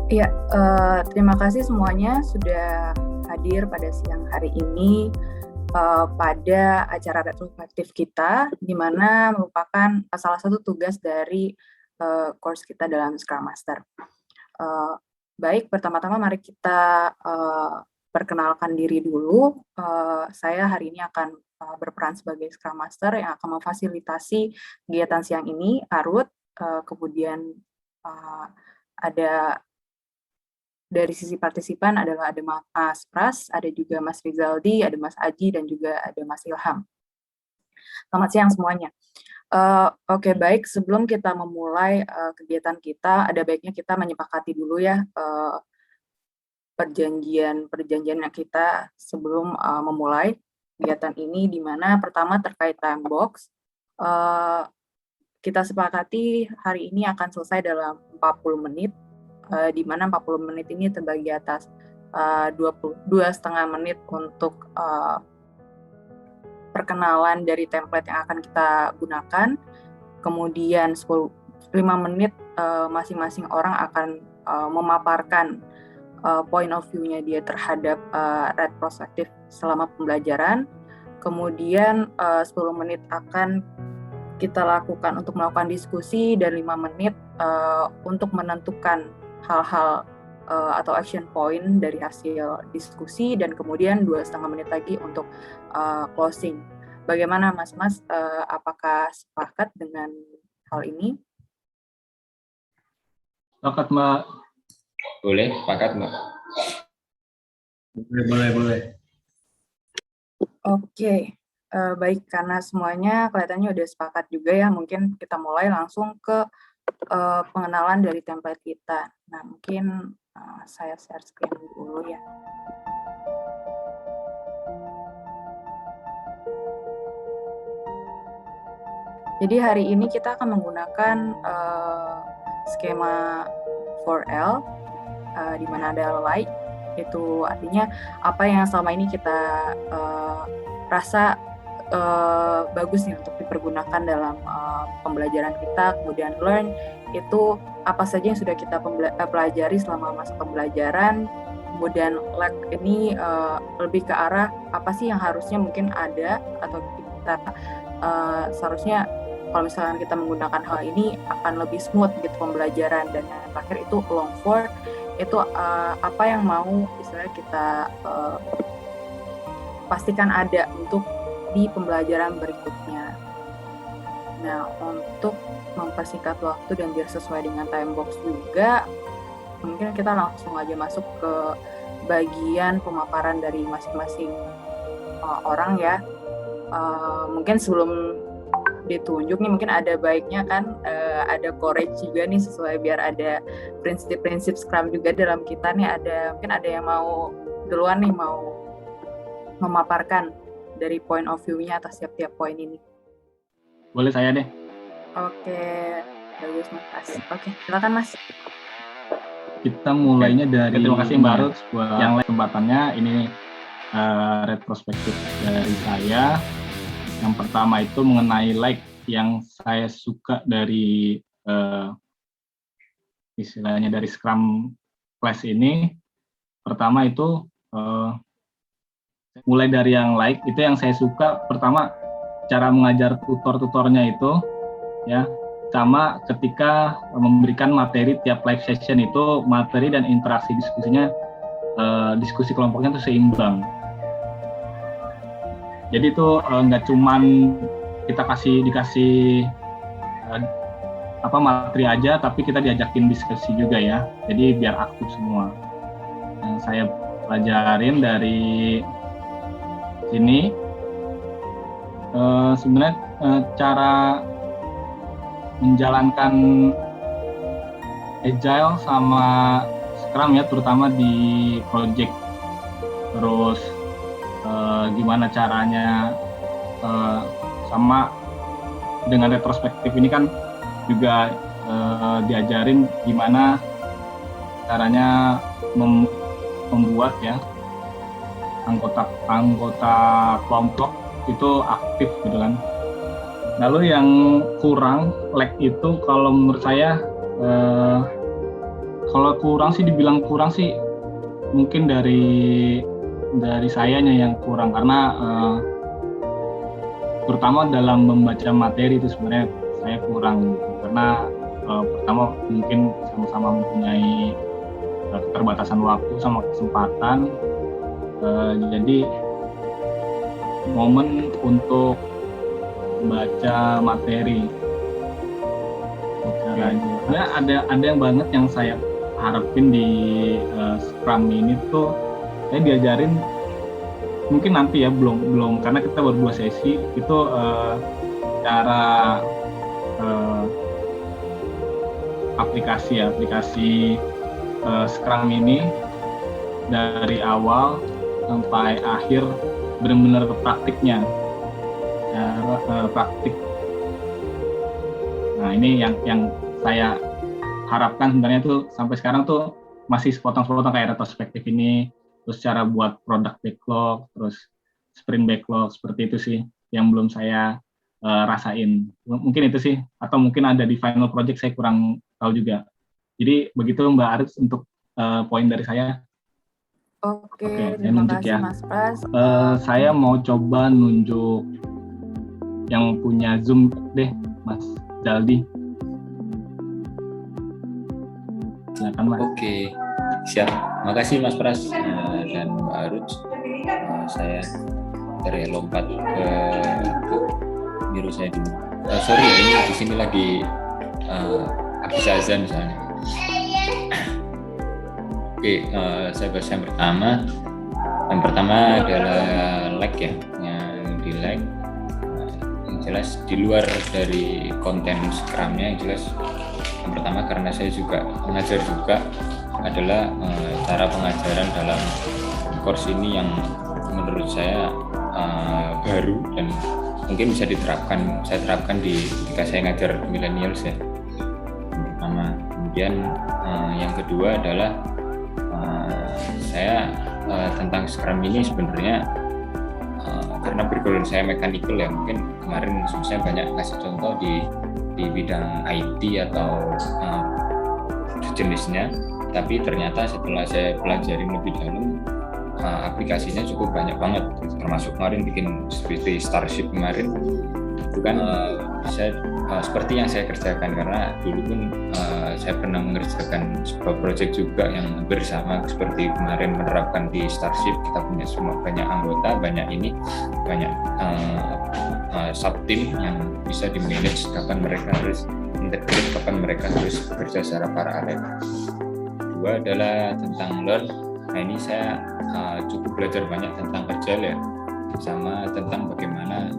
Iya, terima kasih semuanya sudah hadir pada siang hari ini pada acara retrospektif kita, di mana merupakan salah satu tugas dari course kita dalam Scrum Master. Baik, pertama-tama mari kita perkenalkan diri dulu. Saya hari ini akan berperan sebagai Scrum Master yang akan memfasilitasi kegiatan siang ini, Arut, kemudian ada dari sisi partisipan adalah ada Mas Pras, ada juga Mas Rizaldi, ada Mas Aji, dan juga ada Mas Ilham. Selamat siang semuanya. Oke, baik. Sebelum kita memulai kegiatan kita, ada baiknya kita menyepakati dulu ya perjanjian kita sebelum memulai kegiatan ini, di mana pertama terkait time box. Kita sepakati hari ini akan selesai dalam 40 menit. Di mana 40 menit ini terbagi atas 2,5 menit untuk perkenalan dari template yang akan kita gunakan, kemudian 5 menit masing-masing orang akan memaparkan point of view-nya dia terhadap retrospektif selama pembelajaran, kemudian 10 menit akan kita lakukan untuk melakukan diskusi, dan 5 menit untuk menentukan hal-hal atau action point dari hasil diskusi, dan kemudian 2,5 menit lagi untuk closing. Bagaimana Mas-Mas, apakah sepakat dengan hal ini? Sepakat, Mbak. Boleh, sepakat, Mbak. Boleh. Oke, baik, karena semuanya kelihatannya udah sepakat juga ya, mungkin kita mulai langsung ke pengenalan dari template kita. Nah, mungkin saya share screen dulu ya. Jadi hari ini kita akan menggunakan skema 4L, di mana ada like, itu artinya apa yang selama ini kita rasa bagus nih untuk dipergunakan dalam pembelajaran kita. Kemudian learn, itu apa saja yang sudah kita pelajari selama masa pembelajaran. Kemudian like ini lebih ke arah apa sih yang harusnya mungkin ada atau kita seharusnya kalau misalnya kita menggunakan hal ini akan lebih smooth gitu pembelajaran. Dan yang terakhir itu long for, itu apa yang mau istilahnya kita pastikan ada untuk di pembelajaran berikutnya. Nah, untuk mempersingkat waktu dan biar sesuai dengan time box juga, mungkin kita langsung aja masuk ke bagian pemaparan dari masing-masing orang ya. Mungkin sebelum ditunjuk nih, mungkin ada baiknya kan ada courage juga nih, sesuai biar ada prinsip-prinsip Scrum juga dalam kita nih. Mungkin ada yang mau duluan nih, mau memaparkan dari point of view-nya atas tiap-tiap poin ini. Boleh saya deh. Oke, bagus Mas. Oke, silakan Mas. Kita mulainya dari Terima kasih Mbak Arut buat yang kesempatannya. Ini retrospektif dari saya. Yang pertama itu mengenai like, yang saya suka dari istilahnya dari Scrum class ini. Pertama itu mulai dari yang like, itu yang saya suka. Pertama, cara mengajar tutor-tutornya itu ya, sama ketika memberikan materi tiap live session itu, materi dan interaksi diskusinya, diskusi kelompoknya itu seimbang. Jadi itu nggak cuman kita dikasih materi aja, tapi kita diajakin diskusi juga ya. Jadi biar aktif semua. Yang saya pelajarin dari sini sebenarnya cara menjalankan agile sama Scrum ya, terutama di project. Terus gimana caranya, sama dengan retrospektif ini kan juga diajarin gimana caranya membuat ya anggota kelompok itu aktif gitu kan. Lalu yang kurang lag itu kalau menurut saya Kalau kurang sih, dibilang kurang sih, mungkin dari sayanya yang kurang, karena terutama dalam membaca materi itu sebenarnya saya kurang gitu. Karena pertama mungkin sama-sama mempunyai keterbatasan waktu sama kesempatan, jadi momen untuk baca materi sebenarnya ada yang banget yang saya harapin di Scrum ini tuh. Saya diajarin, mungkin nanti ya, belum karena kita baru 2 sesi itu, cara aplikasi Scrum ini dari awal sampai akhir, benar-benar praktiknya, praktik. Nah, ini yang saya harapkan sebenarnya tuh sampai sekarang tuh masih sepotong-sepotong kayak retrospektif ini, terus cara buat product backlog, terus sprint backlog, seperti itu sih yang belum saya rasain. Mungkin itu sih, atau mungkin ada di final project, saya kurang tahu juga. Jadi begitu Mbak Aris untuk poin dari saya. Oke, saya terima nunjuk kasih ya. Mas Pras. Saya mau coba nunjuk yang punya Zoom deh, Mas Jaldi. Silakan Mas. Oke, siap. Makasih Mas Pras dan Mbak Aruj. Saya lompat ke biru saya dulu. Sorry ya, ini di sini lagi habis azan misalnya. Oke, saya bahas yang pertama. Yang pertama adalah lag ya, yang di lag. Yang jelas di luar dari konten Scrum-nya, yang jelas yang pertama karena saya juga mengajar juga adalah cara pengajaran dalam course ini yang menurut saya baru dan mungkin bisa diterapkan. Saya terapkan ketika saya ngajar millennials ya. Pertama, kemudian yang kedua adalah saya tentang Scrum ini sebenarnya karena background saya mechanical ya, mungkin kemarin saya banyak kasih contoh di bidang IT atau jenisnya, tapi ternyata setelah saya pelajari lebih dalam, aplikasinya cukup banyak banget, termasuk kemarin bikin seperti Starship kemarin itu kan saya seperti yang saya kerjakan, karena dulu pun saya pernah mengerjakan sebuah project juga yang bersama seperti kemarin menerapkan di Starship. Kita punya semua banyak anggota, banyak sub team yang bisa di manage kapan mereka harus integrate, kapan mereka harus bekerja secara paralel. Kedua adalah tentang learn. Nah ini saya cukup belajar banyak tentang agile ya, sama tentang bagaimana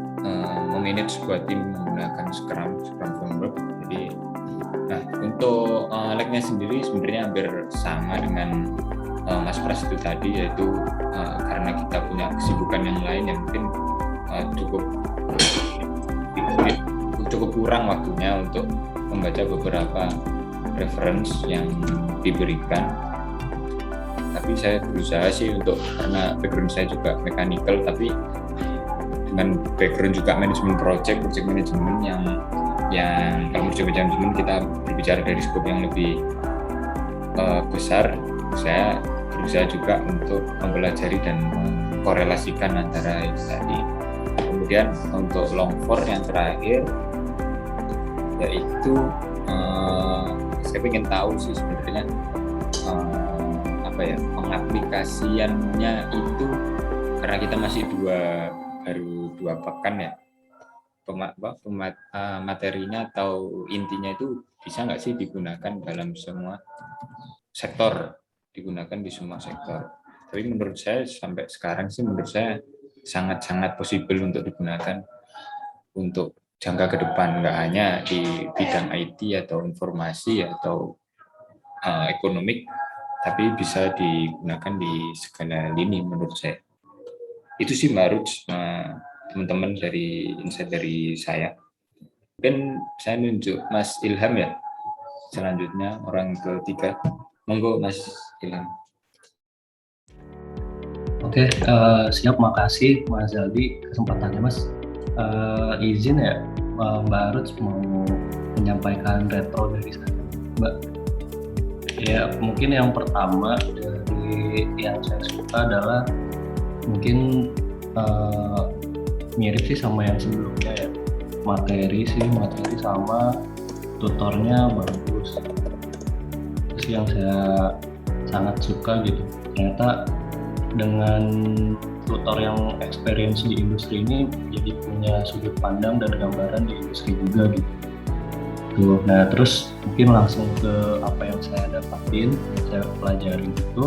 memanage sebuah tim menggunakan Scrum framework. Jadi, nah untuk lag-nya sendiri sebenarnya hampir sama dengan Mas Pras itu tadi, yaitu karena kita punya kesibukan yang lain yang mungkin cukup kurang waktunya untuk membaca beberapa reference yang diberikan. Tapi saya berusaha sih untuk, karena background saya juga mechanical, tapi dengan background juga manajemen project manajemen yang kalau project manajemen kita berbicara dari skop yang lebih besar. Saya berusaha juga untuk mempelajari dan mengkorelasikan antara itu tadi. Kemudian untuk long form yang terakhir, yaitu saya ingin tahu sih sebenarnya pengaplikasiannya itu, karena kita masih baru 2 pekan ya, materinya atau intinya itu bisa nggak sih digunakan dalam semua sektor, digunakan di semua sektor. Tapi menurut saya sampai sekarang sih menurut saya sangat-sangat possible untuk digunakan untuk jangka ke depan, nggak hanya di bidang IT atau informasi atau ekonomik, tapi bisa digunakan di segala lini menurut saya. Itu sih Mbak Ruj, teman-teman dari insight dari saya. Mungkin saya nunjuk Mas Ilham ya, selanjutnya orang ketiga. Monggo Mas Ilham. Oke, siap, makasih Mas Zaldi kesempatannya Mas. Izin ya Mbak Ruj mau menyampaikan retro dari saya, Mbak. Ya, mungkin yang pertama dari yang saya suka adalah mungkin mirip sih sama yang sebelumnya ya. Materi sama tutornya bagus. Terus yang saya sangat suka gitu, ternyata dengan tutor yang experience di industri ini jadi punya sudut pandang dan gambaran di industri juga gitu. Tuh, nah terus mungkin langsung ke apa yang saya dapatin, yang saya pelajari itu,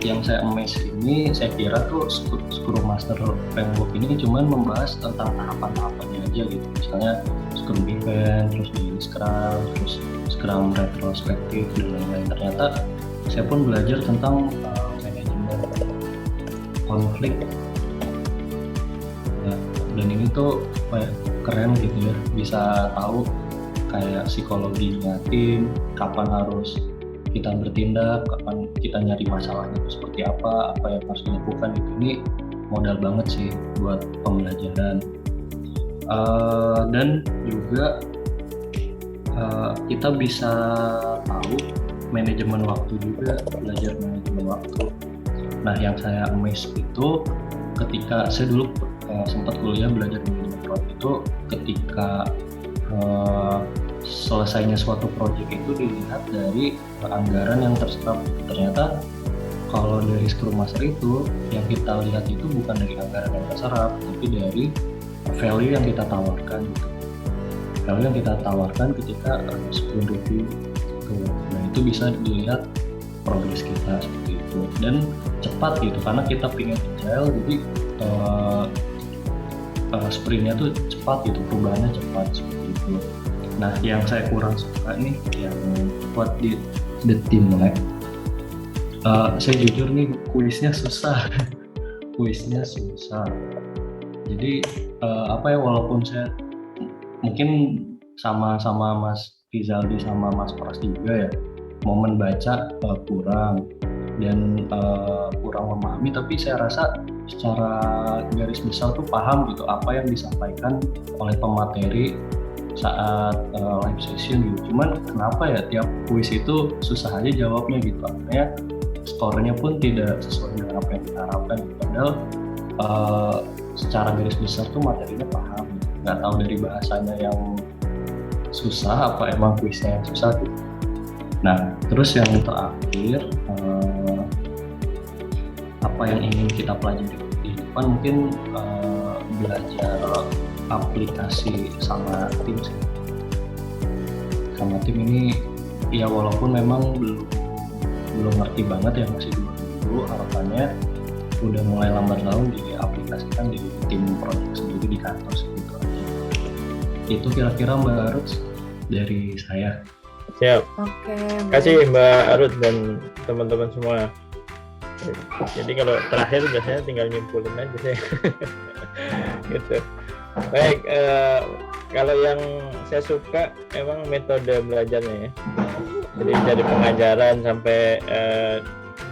yang saya amaze ini, saya kira tuh Scrum Master Framework ini cuman membahas tentang tahapan-tahapannya aja gitu, misalnya Scrum Event, terus Daily Scrum, terus Scrum Retrospektif dan lain-lain. Ternyata saya pun belajar tentang manajemen konflik. Nah, dan ini tuh keren gitu ya, bisa tahu kayak psikologinya tim, kapan harus kita bertindak, kapan kita nyari masalahnya itu seperti apa yang harus dilakukan. Ini modal banget sih buat pembelajaran. Dan juga kita bisa tahu manajemen waktu juga, belajar manajemen waktu. Nah, yang saya amaze itu ketika saya dulu sempat kuliah belajar manajemen waktu itu, ketika selesainya suatu proyek itu dilihat dari anggaran yang terserap. Ternyata kalau dari Scrum Master itu yang kita lihat itu bukan dari anggaran yang terserap, tapi dari value yang kita tawarkan gitu. Value yang kita tawarkan ketika Scrum review gitu. Nah, itu bisa dilihat progres kita seperti itu, dan cepat gitu karena kita pengen agile, jadi sprintnya tuh cepat gitu, perubahannya cepat seperti itu. Nah, yang saya kurang suka nih yang buat di the team lab, saya jujur nih kuisnya susah. Kuisnya susah. Jadi walaupun saya mungkin sama Mas Rizaldi sama Mas Pras juga ya, momen baca kurang dan kurang memahami, tapi saya rasa secara garis besar tuh paham gitu apa yang disampaikan oleh pemateri saat live session gitu. Cuman kenapa ya tiap kuis itu susah aja jawabnya gitu, akhirnya skornya pun tidak sesuai dengan apa yang kita harapkan gitu. Padahal secara garis besar tuh materinya paham gitu. Nggak tahu dari bahasanya yang susah apa emang kuisnya yang susah gitu. Nah, terus yang terakhir, apa yang ingin kita pelajari di depan mungkin belajar aplikasi sama tim sih. Sama tim ini ya walaupun memang belum ngerti banget ya, masih dulu harapannya udah mulai lambat laun diaplikasikan di tim project sendiri di kantor segitu aja. Itu kira-kira Mbak Arut dari saya. Siap. Oke. Terima kasih Mbak Arut dan teman-teman semua. Jadi kalau terakhir biasanya tinggal nyimpulin aja saya. Gitu. Baik, kalau yang saya suka emang metode belajarnya ya. Jadi dari pengajaran sampai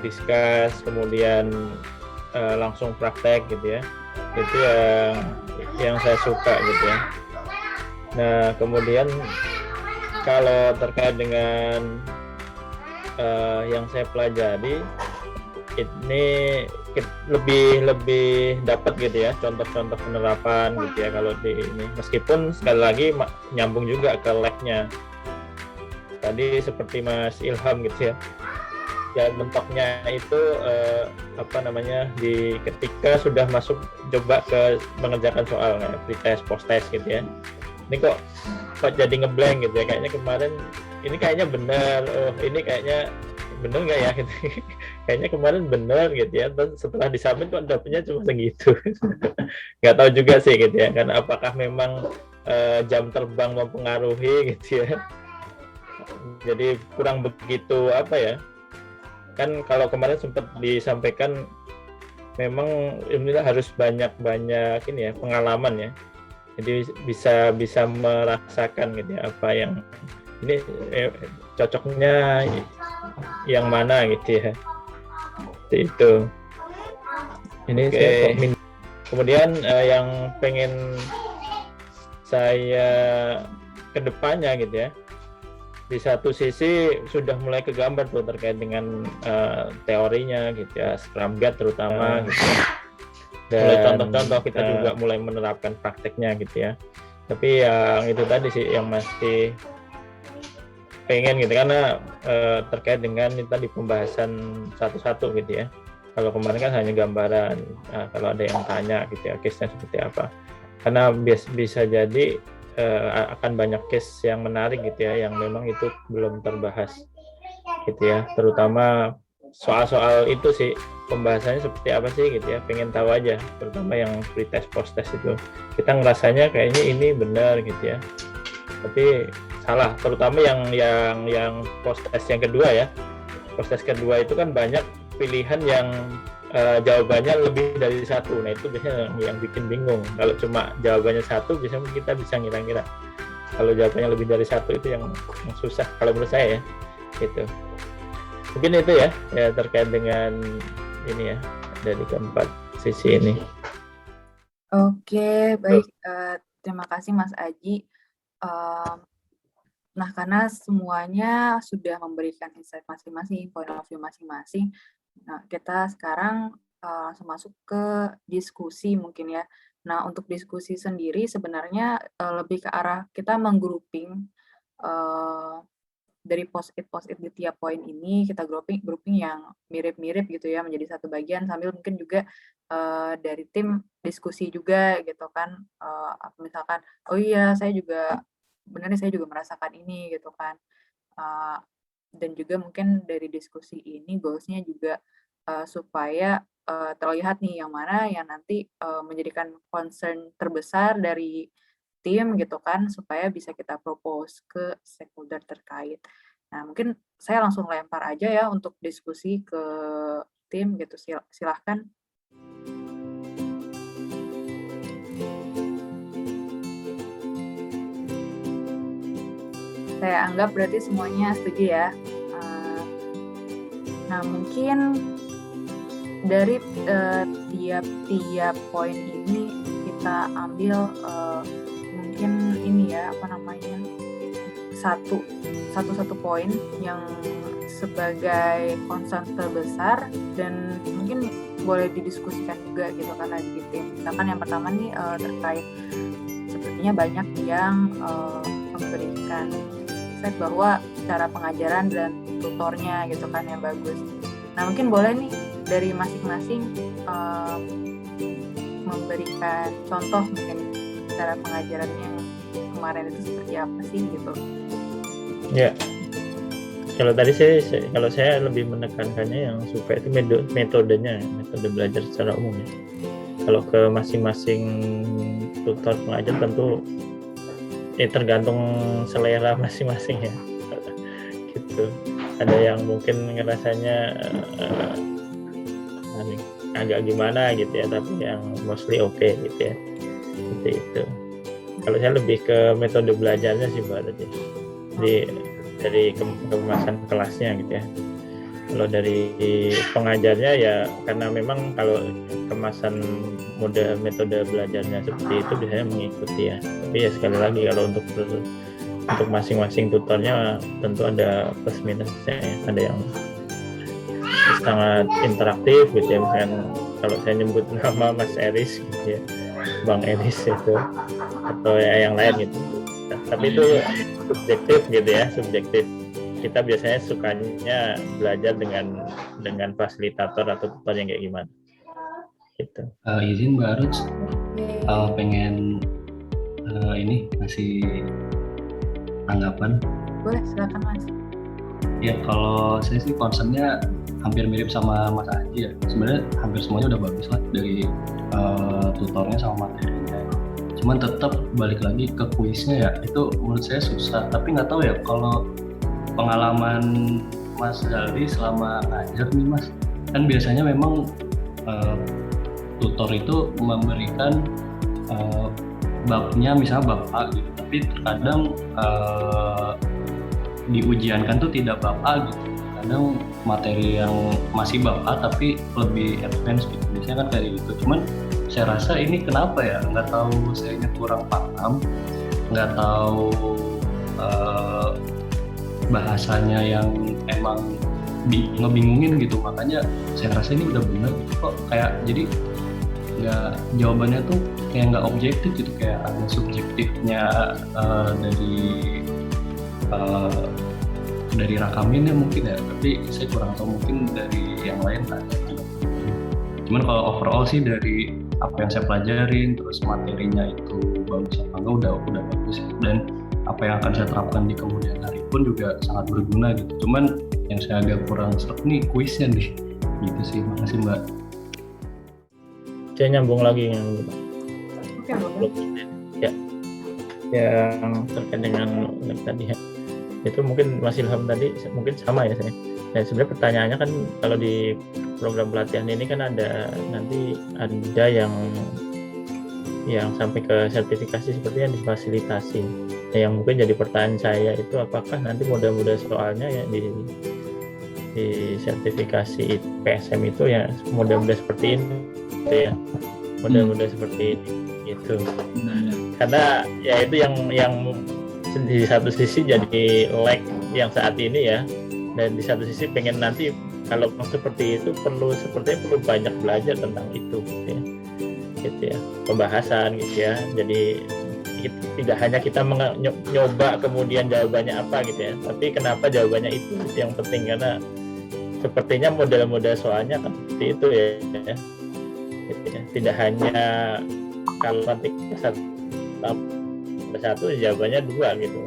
discuss, kemudian langsung praktek gitu ya. Itu yang saya suka gitu ya. Nah, kemudian kalau terkait dengan yang saya pelajari, ini lebih dapat gitu ya contoh-contoh penerapan gitu ya kalau di ini, meskipun sekali lagi nyambung juga ke lab-nya tadi seperti Mas Ilham gitu ya. Ya mentoknya itu di ketika sudah masuk coba ke mengerjakan soal kayak pretest, post-test gitu ya. Ini kok jadi ngeblank gitu ya, kayaknya kemarin ini kayaknya benar, ini kayaknya bener nggak ya gitu. Kayaknya kemarin bener gitu ya, terus setelah disubmit kok dapetnya cuma segitu. Nggak tahu juga sih gitu ya, kan apakah memang jam terbang mempengaruhi gitu ya. Jadi kurang begitu kan kalau kemarin sempat disampaikan memang inilah harus banyak ini ya pengalaman ya. Jadi bisa merasakan gitu ya apa yang ini cocoknya yang mana gitu ya. Itu ini kemudian yang pengen saya kedepannya gitu ya, di satu sisi sudah mulai kegambar tuh terkait dengan teorinya gitu ya, Scrum Guide terutama gitu ya. Dan mulai contoh-contoh kita juga mulai menerapkan prakteknya gitu ya. Tapi yang itu tadi sih yang masih pengen gitu, karena terkait dengan itu tadi pembahasan satu-satu gitu ya. Kalau kemarin kan hanya gambaran, kalau ada yang tanya gitu ya, case-nya seperti apa. Karena bisa jadi akan banyak case yang menarik gitu ya, yang memang itu belum terbahas gitu ya. Terutama soal-soal itu sih, pembahasannya seperti apa sih gitu ya, pengen tahu aja. Terutama yang pre-test, post-test itu. Kita ngerasanya kayaknya ini benar gitu ya. Tapi salah, terutama yang post-test yang kedua ya. Post-test kedua itu kan banyak pilihan yang jawabannya lebih dari satu. Nah itu biasanya yang bikin bingung. Kalau cuma jawabannya satu, biasanya kita bisa ngira-ngira. Kalau jawabannya lebih dari satu itu yang susah kalau menurut saya ya. Gitu. Mungkin itu ya terkait dengan ini ya, dari keempat sisi ini. Oke, baik. Terima kasih Mas Aji. Nah, karena semuanya sudah memberikan insight masing-masing, point of view masing-masing. Nah, kita sekarang langsung masuk ke diskusi mungkin ya. Nah, untuk diskusi sendiri sebenarnya lebih ke arah kita menggrouping dari post-it di tiap poin ini, kita grouping yang mirip-mirip gitu ya, menjadi satu bagian, sambil mungkin juga dari tim diskusi juga gitu kan, misalkan, oh iya saya juga merasakan ini gitu kan, dan juga mungkin dari diskusi ini goals-nya juga supaya terlihat nih yang mana yang nanti menjadikan concern terbesar dari tim gitu kan, supaya bisa kita propose ke stakeholder terkait. Nah, mungkin saya langsung lempar aja ya untuk diskusi ke tim gitu, silahkan. Saya anggap berarti semuanya setuju ya. Nah, mungkin dari tiap poin ini kita ambil mungkin ini ya, satu poin yang sebagai concern terbesar dan mungkin boleh didiskusikan juga gitu karena di tim. Misalkan yang pertama nih terkait sepertinya banyak yang memberikan insight bahwa cara pengajaran dan tutornya gitu kan yang bagus. Nah, mungkin boleh nih dari masing-masing memberikan contoh mungkin cara pengajarannya kemarin itu seperti apa sih gitu. Ya, kalau tadi kalau saya lebih menekankannya yang supaya itu metode belajar secara umum ya. Kalau ke masing-masing tutor pengajar tentu tergantung selera masing-masing ya. Gitu. Ada yang mungkin ngerasanya agak gimana gitu ya, tapi yang mostly oke gitu ya. Seperti itu. Kalau saya lebih ke metode belajarnya sih Mbak Rati. Jadi dari kemasan kelasnya gitu ya. Kalau dari pengajarnya ya karena memang kalau kemasan metode belajarnya seperti itu biasanya mengikuti ya. Tapi ya sekali lagi kalau untuk masing-masing tutornya tentu ada plus minusnya ya. Ada yang sangat interaktif gitu ya, misalkan kalau saya nyebut nama Mas Eris gitu ya, Bang Eris itu, atau yang lain gitu. Tapi itu subjektif gitu ya, subjektif. Kita biasanya sukanya belajar dengan fasilitator atau tutor yang kayak gimana gitu. Izin Mbak Aruts, pengen ini ngasih tanggapan. Boleh, silakan Mas. Ya, kalau saya sih concernnya hampir mirip sama Mas Aji ya. Sebenarnya hampir semuanya udah bagus lah dari tutornya sama materinya. Cuman tetap balik lagi ke kuisnya ya, itu menurut saya susah. Tapi nggak tahu ya kalau pengalaman Mas Zaldi selama ngajar nih Mas, kan biasanya memang tutor itu memberikan babnya misalnya bab A gitu, tapi terkadang di ujiankan tuh tidak bab A gitu. Kadang materi yang masih bab A tapi lebih advance gitu, biasanya kan kayak gitu. Cuman saya rasa ini kenapa ya, nggak tahu, sayanya kurang paham, nggak tahu bahasanya yang emang ngebingungin gitu, makanya saya rasa ini udah bener kok, kayak jadi nggak, jawabannya tuh kayak nggak objektif gitu, kayak ada subjektifnya dari rakaminnya mungkin ya, tapi saya kurang tahu, mungkin dari yang lain ada. Cuman kalau overall sih dari apa yang saya pelajarin, terus materinya itu bagus apa enggak, udah bagus, dan apa yang akan saya terapkan di kemudian hari pun juga sangat berguna gitu. Cuman yang saya agak kurang serap nih kuisnya nih, gitu sih. Makasih Mbak. Saya nyambung lagi yang Oke, boleh. ya, yang terkait dengan tadi ya. Itu mungkin Mas Ilham tadi mungkin sama ya saya. Dan sebenarnya pertanyaannya kan kalau di program pelatihan ini kan ada yang sampai ke sertifikasi sepertinya difasilitasi. Yang mungkin jadi pertanyaan saya itu apakah nanti model-model soalnya ya di sertifikasi PSM itu ya model-model seperti ini gitu ya. Model-model seperti ini gitu. Karena ya itu yang di satu sisi jadi lag yang saat ini ya, dan di satu sisi pengen nanti kalau seperti itu sepertinya perlu banyak belajar tentang itu gitu ya, pembahasan gitu ya. Jadi tidak hanya kita nyoba kemudian jawabannya apa gitu ya, tapi kenapa jawabannya itu yang penting, karena sepertinya model-model soalnya kan seperti itu ya, gitu ya. Tidak hanya kalau nanti satu jawabannya dua gitu,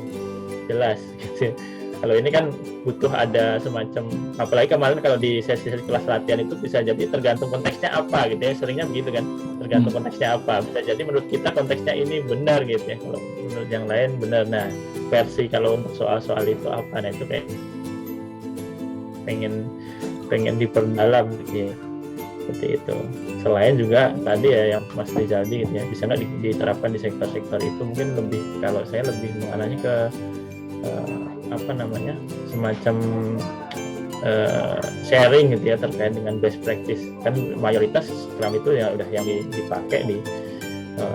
jelas gitu. Kalau ini kan butuh ada semacam, apalagi kemarin kalau di sesi-sesi kelas latihan itu bisa jadi tergantung konteksnya apa gitu ya, seringnya begitu kan, tergantung konteksnya apa, bisa jadi menurut kita konteksnya ini benar gitu ya, kalau menurut yang lain benar. Nah versi kalau untuk soal-soal itu apa, nah itu kayak pengen diperdalam gitu ya, seperti itu. Selain juga tadi ya yang Mas Rizaldi gitu ya, bisa nggak diterapkan di sektor-sektor itu, mungkin lebih, kalau saya lebih mengarahnya ke semacam sharing gitu ya, terkait dengan best practice. Kan mayoritas Scrum itu ya udah yang dipakai di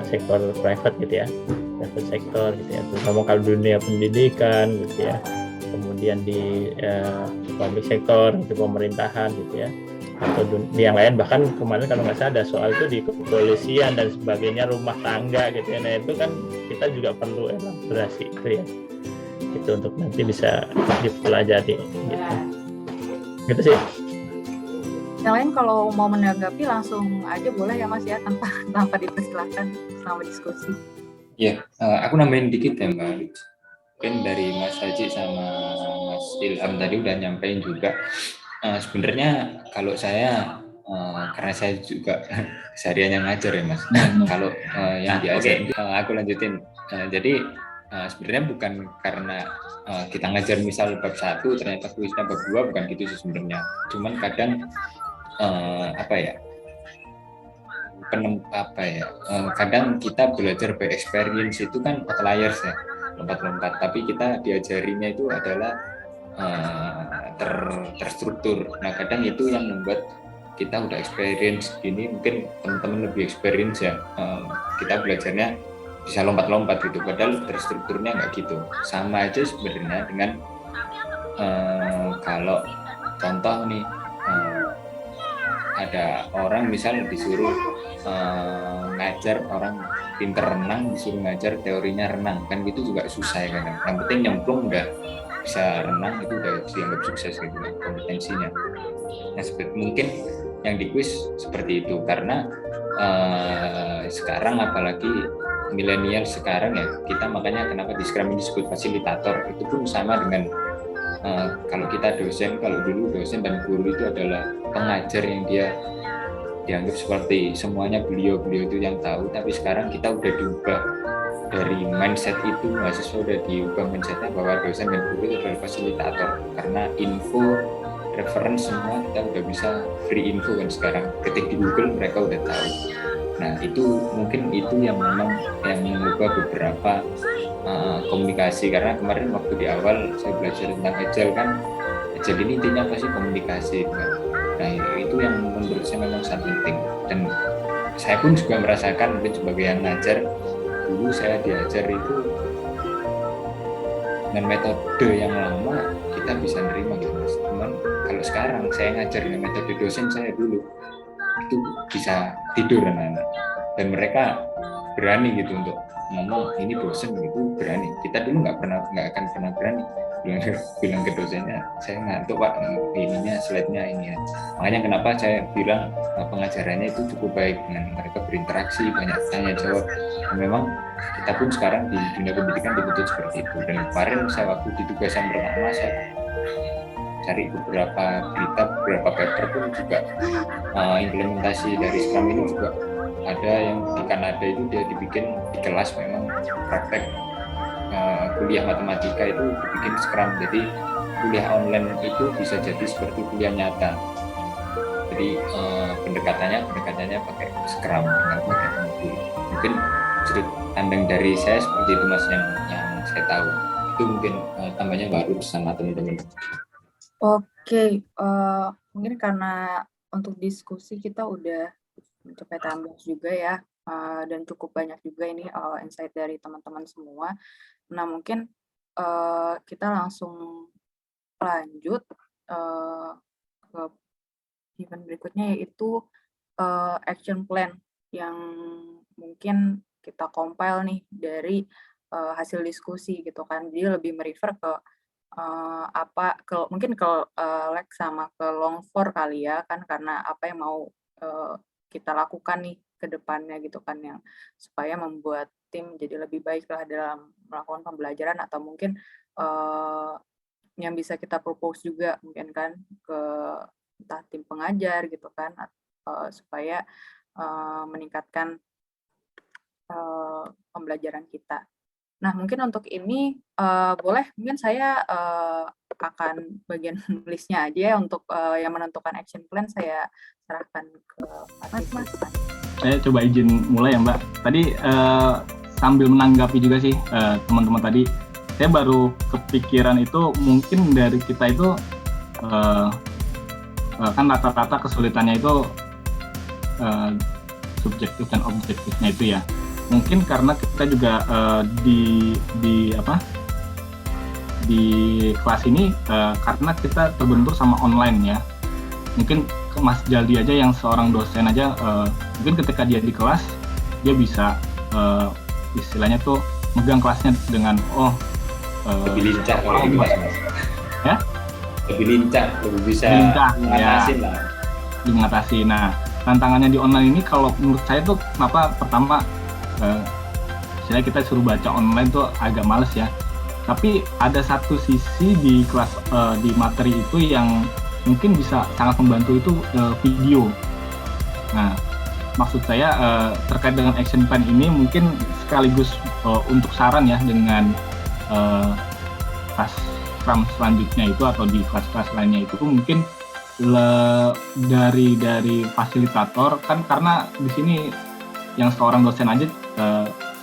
sektor private gitu ya, private sektor gitu ya, terutama kalau dunia pendidikan gitu ya, kemudian di public sektor itu pemerintahan gitu ya, atau di yang lain. Bahkan kemarin kalau nggak salah ada soal itu di kepolisian dan sebagainya, rumah tangga gitu ya. Nah itu kan kita juga perlu elaborasi gitu ya, itu untuk nanti bisa dipelajari gitu sih. Yang lain kalau mau menanggapi langsung aja boleh ya Mas ya, tanpa dipersilakan selama diskusi. Ya, aku nambahin dikit ya Mbak. Mungkin dari Mas Haji sama Mas Ilham tadi udah nyampein juga. Sebenarnya kalau saya karena saya juga sehariannya ngajar ya Mas. Kalau yang diajar, aku lanjutin. Jadi sebenarnya bukan karena kita ngajar misal bab 1 ternyata kuisnya bab 2, bukan gitu sih sebenarnya. Cuman kadang kadang kita belajar by experience itu kan outliers ya, lompat-lompat, tapi kita diajarinya itu adalah terstruktur. Nah kadang itu yang membuat kita udah experience gini, mungkin teman-teman lebih experience ya, kita belajarnya bisa lompat-lompat gitu, padahal terstrukturnya nggak gitu. Sama aja sebenarnya dengan kalau contoh nih, ada orang misal disuruh ngajar orang pinter renang, disuruh ngajar teorinya renang, kan gitu juga susah ya kan. Yang penting nyemplung udah bisa renang, itu udah dianggap sukses gitu kan kompetensinya. Nah mungkin yang di kuis seperti itu, karena sekarang apalagi milenial sekarang ya, kita makanya kenapa di Scrum ini disebut fasilitator. Itu pun sama dengan kalau kita dosen, kalau dulu dosen dan guru itu adalah pengajar yang dia dianggap seperti semuanya beliau itu yang tahu, tapi sekarang kita udah diubah dari mindset itu, mahasiswa udah diubah mindsetnya bahwa dosen dan guru itu adalah fasilitator, karena info reference semua kita udah bisa free info kan sekarang, ketik di Google mereka udah tahu. Nah itu mungkin itu yang memang yang mengubah beberapa komunikasi, karena kemarin waktu di awal saya belajar tentang Agile kan, Agile ini intinya apa sih, komunikasi kan. Nah itu yang menurut saya memang sangat penting, dan saya pun juga merasakan mungkin sebagai yang ngajar, dulu saya diajar itu dengan metode yang lama kita bisa nerima gitu Mas. Cuman kalau sekarang saya ngajar dengan metode dosen saya dulu itu bisa tidur anak-anak, dan mereka berani gitu untuk ngomong ini dosen gitu, berani. Kita dulu nggak akan pernah berani bilang ke dosennya saya ngantuk Pak, ininya slide-nya ini ya. Makanya kenapa saya bilang pengajarannya itu cukup baik, dengan mereka berinteraksi, banyak tanya jawab. Dan memang kita pun sekarang di dunia pendidikan dituntut seperti itu. Dan kemarin saya waktu di tugasan pertama saya cari beberapa berita, beberapa paper pun juga implementasi dari Scrum ini juga ada yang di Kanada itu dia dibikin di kelas, memang praktek kuliah matematika itu dibikin Scrum, jadi kuliah online itu bisa jadi seperti kuliah nyata. Jadi pendekatannya pakai Scrum dengan pakai modul. Mungkin sudut pandang dari saya seperti itu Mas, yang saya tahu. Itu mungkin tambahnya baru sama teman-teman. Oke, mungkin karena untuk diskusi kita udah mencapai tambah juga ya, dan cukup banyak juga ini insight dari teman-teman semua. Nah, mungkin kita langsung lanjut ke event berikutnya, yaitu action plan yang mungkin kita compile nih dari hasil diskusi gitu kan. Jadi lebih merefer ke mungkin ke Lex sama ke Long4 kali ya kan, karena apa yang mau kita lakukan nih ke depannya gitu kan, yang supaya membuat tim jadi lebih baik lah dalam melakukan pembelajaran, atau mungkin yang bisa kita propose juga mungkin kan ke entah tim pengajar gitu kan, supaya meningkatkan pembelajaran kita. Nah, mungkin untuk ini boleh mungkin saya akan bagian listnya aja ya, untuk yang menentukan action plan saya serahkan ke Mas. Saya coba izin mulai ya Mbak. Tadi sambil menanggapi juga sih teman-teman tadi, saya baru kepikiran itu mungkin dari kita itu kan rata-rata kesulitannya itu subjektif dan objektifnya itu ya. Mungkin karena kita juga di kelas ini karena kita terbentur sama online ya. Mungkin Mas Jaldi aja yang seorang dosen aja, mungkin ketika dia di kelas dia bisa istilahnya tuh megang kelasnya dengan lebih lincah kalau ini Mas. Ya? Lebih lincah, lebih bisa mengatasi lah. Mengatasi. Nah, tantangannya di online ini kalau menurut saya tuh kenapa, pertama misalnya kita suruh baca online tuh agak males ya. Tapi ada satu sisi di kelas di materi itu yang mungkin bisa sangat membantu, itu video. Nah, maksud saya terkait dengan action plan ini mungkin sekaligus untuk saran ya dengan kelas Scrum selanjutnya itu, atau di kelas-kelas lainnya itu mungkin dari fasilitator kan, karena di sini yang seorang dosen aja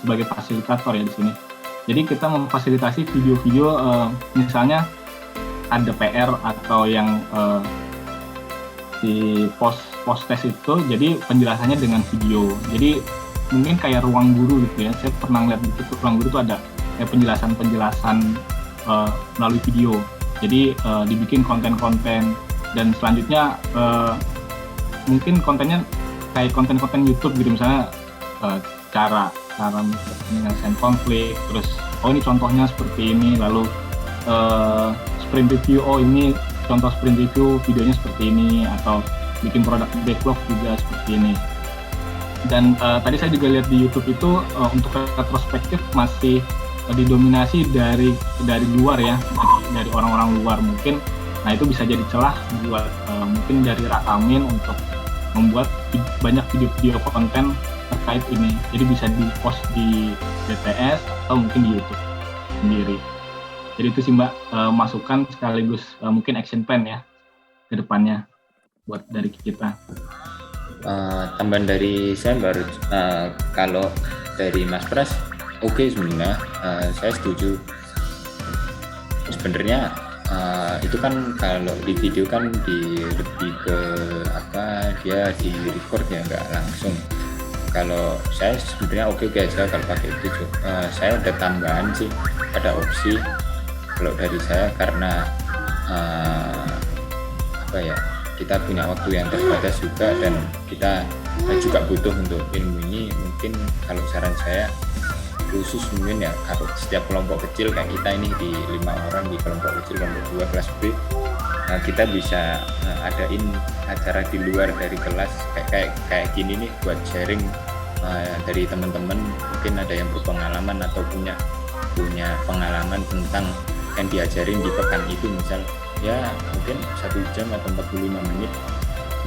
sebagai fasilitator ya di sini. Jadi kita memfasilitasi video-video, misalnya ada PR atau yang di post test itu, jadi penjelasannya dengan video. Jadi mungkin kayak ruang guru gitu ya. Saya pernah lihat di situ ruang guru itu ada kayak penjelasan melalui video. Jadi dibikin konten-konten, dan selanjutnya mungkin kontennya kayak konten-konten YouTube gitu, misalnya cara menyelesaikan konflik, terus ini contohnya seperti ini, lalu sprint review, ini contoh sprint review videonya seperti ini, atau bikin produk backlog juga seperti ini. Dan tadi saya juga lihat di YouTube itu untuk retrospektif masih didominasi dari luar ya, dari orang-orang luar mungkin. Nah, itu bisa jadi celah buat mungkin dari Rakamin untuk membuat banyak video-video konten terkait ini. Jadi bisa di-post di BTS atau mungkin di YouTube sendiri. Jadi itu sih Mbak, masukan sekaligus mungkin action plan ya ke depannya buat dari kita. Tambahan dari saya baru, kalau dari Mas Pras, oke sebenarnya, saya setuju. Sebenarnya itu kan kalau di video kan lebih ke dia di record ya, nggak langsung. Kalau saya sebenarnya oke aja kalau pakai itu. Saya ada tambahan sih, ada opsi Kalau dari saya karena apa ya, kita punya waktu yang terbatas juga dan kita juga butuh untuk ilmu ini. Mungkin kalau saran saya khusus mungkin ya, kalau setiap kelompok kecil kayak kita ini di 5 orang di kelompok kecil kelompok 2 kelas B, kita bisa adain acara di luar dari kelas kayak gini nih buat sharing dari teman-teman. Mungkin ada yang berpengalaman atau punya pengalaman tentang yang diajarin di pekan itu, misal ya mungkin 1 jam atau 45 menit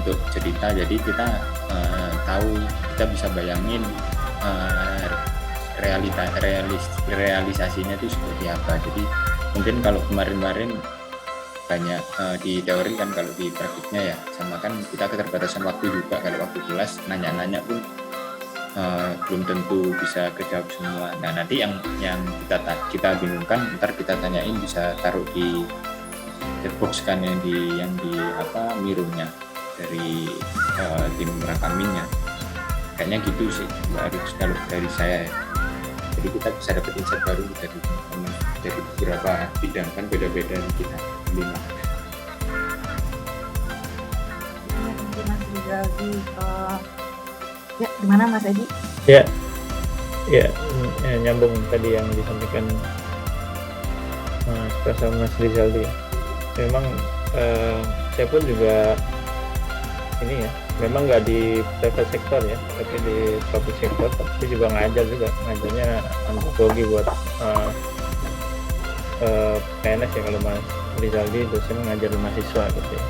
untuk cerita. Jadi kita tahu, kita bisa bayangin realisasinya itu seperti apa. Jadi mungkin kalau kemarin-kemarin banyak di teori kan, kalau di praktiknya ya sama kan kita keterbatasan waktu juga. Kalau waktu kelas nanya-nanya pun belum tentu bisa kejawab semua. Nah nanti yang kita bingungkan ntar kita tanyain, bisa taruh di chatbox kan yang di Miro-nya dari tim rekaminnya. Kayaknya gitu sih Mbak Arif kalau dari saya ya. Jadi kita bisa dapat insight baru dari teman-teman dari beberapa bidang, kan beda-beda kita 5. Mungkin Mas Rizaldi, ya gimana Mas Edi? Ya, nyambung tadi yang disampaikan Mas Rizaldi. Memang saya pun juga ini ya, memang nggak di private sector ya, tapi di public sector, tapi juga ngajarnya antropologi buat PNS ya. Kalau Mas Rizaldi dosen ngajar mahasiswa gitu ya.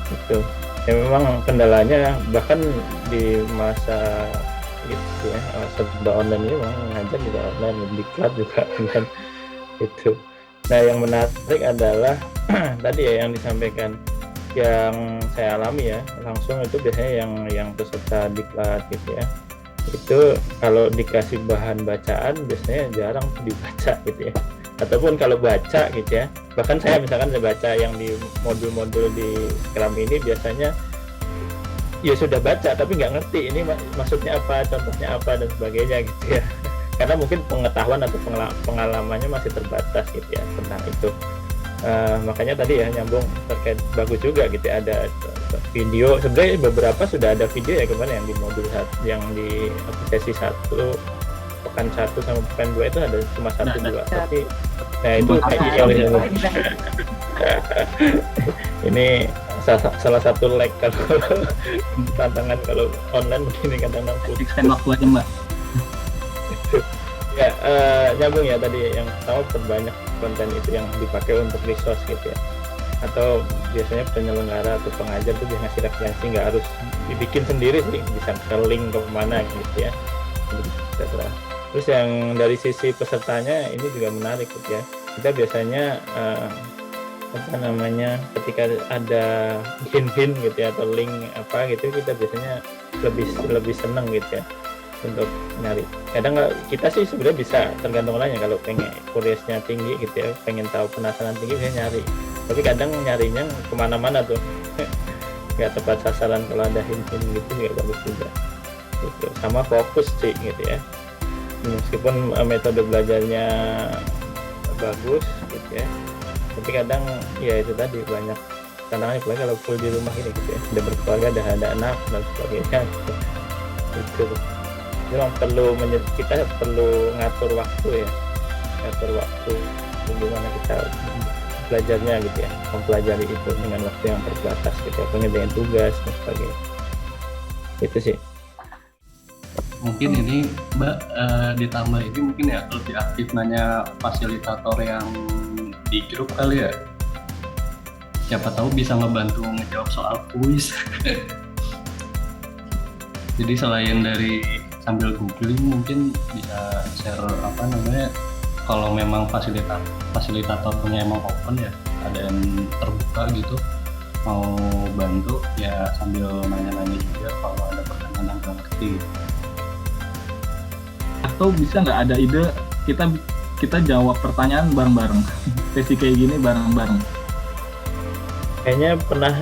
Itu ya memang kendalanya, bahkan di masa gitu ya, serba online ini memang ngajar juga online, diklat juga kan itu. Nah yang menarik adalah tadi ya yang disampaikan, yang saya alami ya langsung itu biasanya yang peserta diklat gitu ya, itu kalau dikasih bahan bacaan biasanya jarang dibaca gitu ya, ataupun kalau baca gitu ya, bahkan saya misalkan saya baca yang di modul-modul di Scrum ini biasanya ya sudah baca tapi nggak ngerti ini maksudnya apa, contohnya apa dan sebagainya gitu ya, karena mungkin pengetahuan atau pengalamannya masih terbatas gitu ya tentang itu. Makanya tadi ya nyambung terkait, bagus juga gitu ya, ada video. Sebenarnya beberapa sudah ada video ya kemarin yang di modul yang di sesi 1 pekan 1 sama pekan 2 itu ada cuma 1-2, tapi nah itu ini salah satu like kalau tantangan kalau online begini kadang-kadang extend waktu aja Mbak. Ya, nyambung ya tadi yang pertama, perbanyak konten itu yang dipakai untuk resource gitu ya, atau biasanya penyelenggara atau pengajar tuh bisa ngasih referensi, nggak harus dibikin sendiri sih, bisa link ke mana gitu ya. Terus yang dari sisi pesertanya ini juga menarik gitu ya, kita biasanya ketika ada hint gitu ya atau link apa gitu, kita biasanya lebih seneng gitu ya untuk nyari. Kadang kita sih sebenarnya bisa, tergantung orangnya. Kalau pengen curiosnya tinggi gitu ya, pengen tahu, penasaran tinggi, bisa nyari. Tapi kadang nyarinya kemana-mana tuh nggak tepat sasaran. Kalau ada hint gitu nggak bagus juga gitu. Sama fokus sih gitu ya, meskipun metode belajarnya bagus gitu ya, tapi kadang ya itu tadi banyak tantangannya, apalagi kalau full di rumah ini gitu ya, udah berkeluarga, ada anak dan sebagainya gitu. Memang kita perlu ngatur waktu ya, gimana kita belajarnya gitu ya, mempelajari itu dengan waktu yang terbatas gitu ya, pengerjaan tugas dan sebagainya. Itu sih. Mungkin ini Mbak ditambah ini mungkin ya lebih aktif nanya fasilitator yang di grup kali ya, siapa tahu bisa ngebantu ngejawab soal kuis. Jadi selain dari sambil googling mungkin bisa share kalau memang fasilitatornya emang open ya, ada yang terbuka gitu mau bantu ya, sambil nanya-nanya juga kalau ada pertanyaan yang nggak ngerti. Atau bisa nggak ada ide kita jawab pertanyaan bareng-bareng, sesi kayak gini bareng-bareng. Kayaknya pernah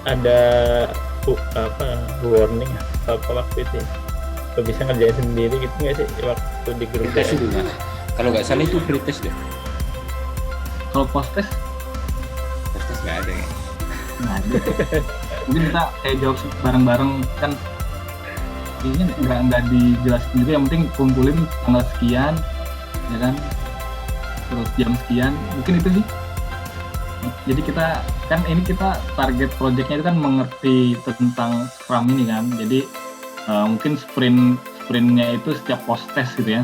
ada warning apa waktu itu, lo bisa ngerjain sendiri gitu nggak sih waktu di grup? Pretest itu Mas. Kalau nggak salah itu pretest deh. Kalau post-test Proses nggak ada ya. nggak ada. Mungkin kita kayak jawab bareng-bareng kan, ini nggak dijelasin juga, yang penting kumpulin tanggal sekian ya kan, terus jam sekian, mungkin itu sih. Jadi kita target projectnya itu kan mengerti tentang Scrum ini kan, jadi mungkin sprintnya itu setiap post test gitu ya,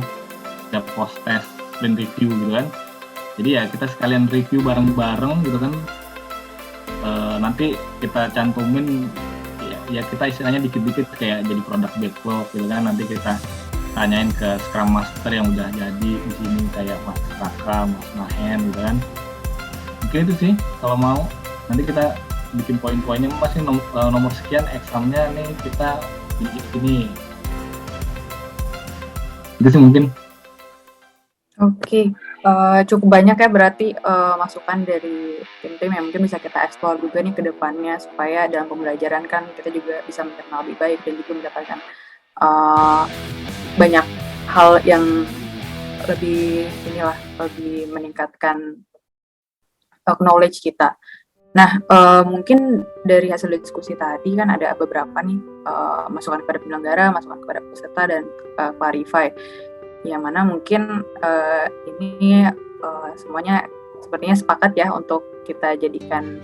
setiap post test sprint review gitu kan. Jadi ya kita sekalian review bareng-bareng gitu kan. Nanti kita cantumin ya kita istilahnya dikit-dikit kayak jadi product backlog gitu kan. Nanti kita tanyain ke Scrum Master yang udah jadi di sini kayak Mas Raka, Mas Mahen gitu kan. Mungkin itu sih kalau mau. Nanti kita bikin poin-poinnya, masih nomor sekian examnya nih kita ini. Itu sih mungkin. Oke, cukup banyak ya berarti masukan dari tim-tim yang mungkin bisa kita explore juga nih ke depannya, supaya dalam pembelajaran kan kita juga bisa mengenal lebih baik dan juga mendapatkan banyak hal yang lebih meningkatkan knowledge kita. Nah, mungkin dari hasil diskusi tadi kan ada beberapa nih masukan kepada penyelenggara, masukan kepada peserta, dan clarify. Yang mana mungkin ini semuanya sepertinya sepakat ya untuk kita jadikan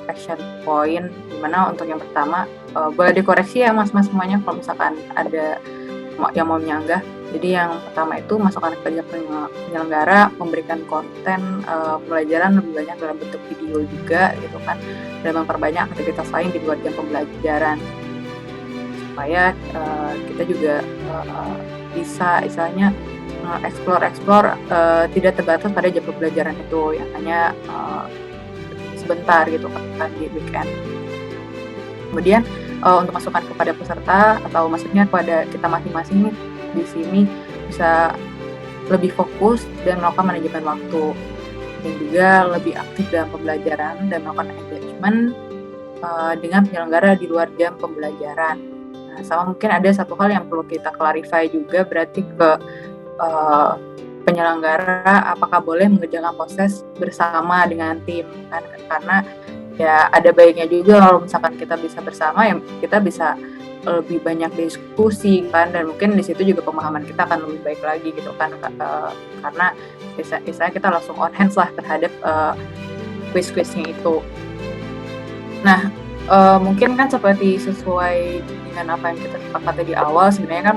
action point. Dimana untuk yang pertama, boleh dikoreksi ya mas-mas semuanya kalau misalkan ada yang mau menyanggah. Jadi yang pertama itu masukan kepada penyelenggara memberikan konten pembelajaran lebih banyak dalam bentuk video juga gitu kan, dan memperbanyak aktivitas lain di luar jam pembelajaran, supaya kita juga bisa istilahnya explore tidak terbatas pada jam pembelajaran itu yang hanya sebentar gitu kan di weekend. Kemudian untuk masukan kepada peserta, atau maksudnya kepada kita masing-masing di sini, bisa lebih fokus dan melakukan manajemen waktu, dan juga lebih aktif dalam pembelajaran dan melakukan engagement dengan penyelenggara di luar jam pembelajaran. Nah, sama mungkin ada satu hal yang perlu kita clarify juga, berarti ke penyelenggara apakah boleh mengerjakan proses bersama dengan tim kan, karena ya ada baiknya juga kalau misalkan kita bisa bersama, ya kita bisa lebih banyak diskusi kan, dan mungkin di situ juga pemahaman kita akan lebih baik lagi gitu kan, karena misalnya kita langsung on hands lah terhadap quiz-quiznya itu. Nah, mungkin kan seperti sesuai dengan apa yang kita sepakati di awal, sebenarnya kan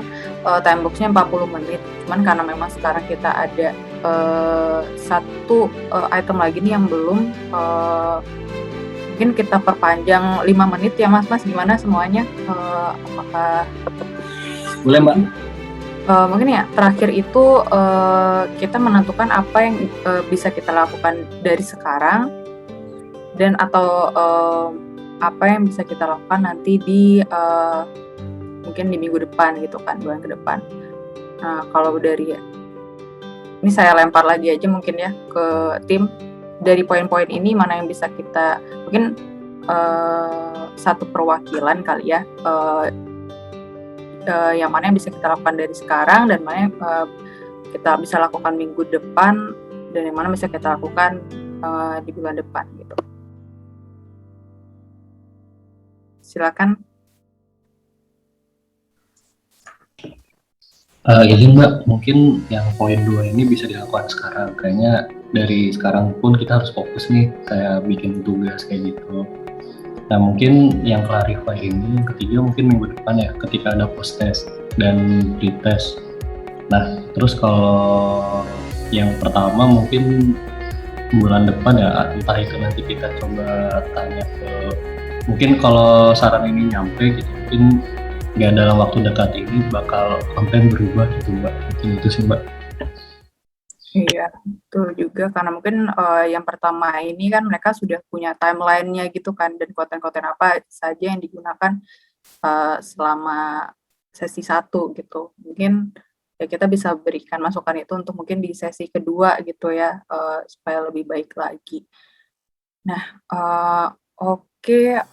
time box-nya 40 menit, cuman karena memang sekarang kita ada satu item lagi nih yang belum, mungkin kita perpanjang 5 menit ya mas, gimana semuanya? Apakah Boleh Mbak? Mungkin ya terakhir itu kita menentukan apa yang bisa kita lakukan dari sekarang, dan atau apa yang bisa kita lakukan nanti di mungkin di minggu depan gitu kan, bulan ke depan. Nah, kalau dari ini saya lempar lagi aja mungkin ya ke tim, dari poin-poin ini mana yang bisa kita mungkin satu perwakilan kali ya, yang mana yang bisa kita lakukan dari sekarang, dan mana yang kita bisa lakukan minggu depan, dan yang mana bisa kita lakukan di bulan depan gitu. Silakan. Jadi Mbak, mungkin yang poin 2 ini bisa dilakukan sekarang. Kayaknya dari sekarang pun kita harus fokus nih, kayak bikin tugas kayak gitu. Nah mungkin yang clarify ini, yang ketiga mungkin minggu depan ya, ketika ada post test dan pretest. Nah terus kalau yang pertama mungkin bulan depan ya, entah itu nanti kita coba tanya ke, mungkin kalau saran ini nyampe gitu, mungkin nggak dalam waktu dekat ini bakal konten berubah gitu Mbak, mungkin itu sih Mbak. Iya, betul juga, karena mungkin yang pertama ini kan mereka sudah punya timeline-nya gitu kan, dan konten-konten apa saja yang digunakan selama sesi 1 gitu. Mungkin ya kita bisa berikan masukan itu untuk mungkin di sesi kedua gitu ya, supaya lebih baik lagi. Nah, oke.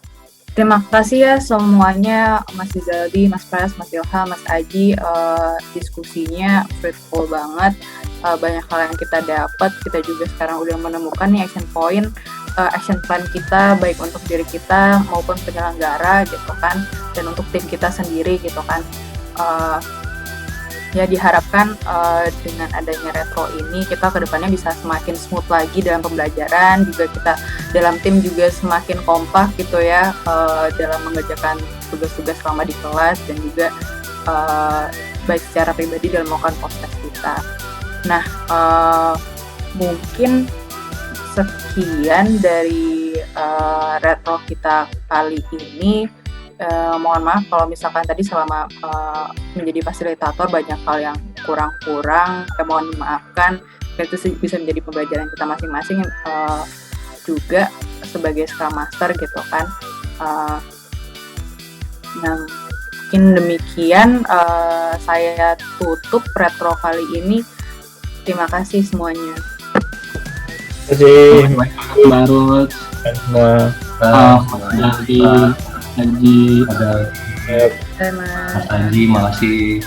Terima kasih ya semuanya, Mas Rizaldi, Mas Pras, Mas Ilham, Mas Aji, diskusinya fruitful banget. banyak hal yang kita dapat. Kita juga sekarang udah menemukan nih action point, action plan kita baik untuk diri kita maupun penyelenggara gitu kan, dan untuk tim kita sendiri gitu kan. Ya diharapkan dengan adanya retro ini kita kedepannya bisa semakin smooth lagi dalam pembelajaran, juga kita dalam tim juga semakin kompak gitu ya dalam mengerjakan tugas-tugas selama di kelas, dan juga baik secara pribadi dalam melakukan podcast kita. Nah, mungkin sekian dari retro kita kali ini. Mohon maaf kalau misalkan tadi selama menjadi fasilitator banyak hal yang kurang-kurang, mohon dimaafkan. Itu bisa menjadi pembelajaran kita masing-masing juga sebagai Scrum Master gitu kan. Nah, mungkin demikian saya tutup retro kali ini. Terima kasih semuanya. Terima kasih Baru semua. dari Haji ada Terima Mas Anji, makasih.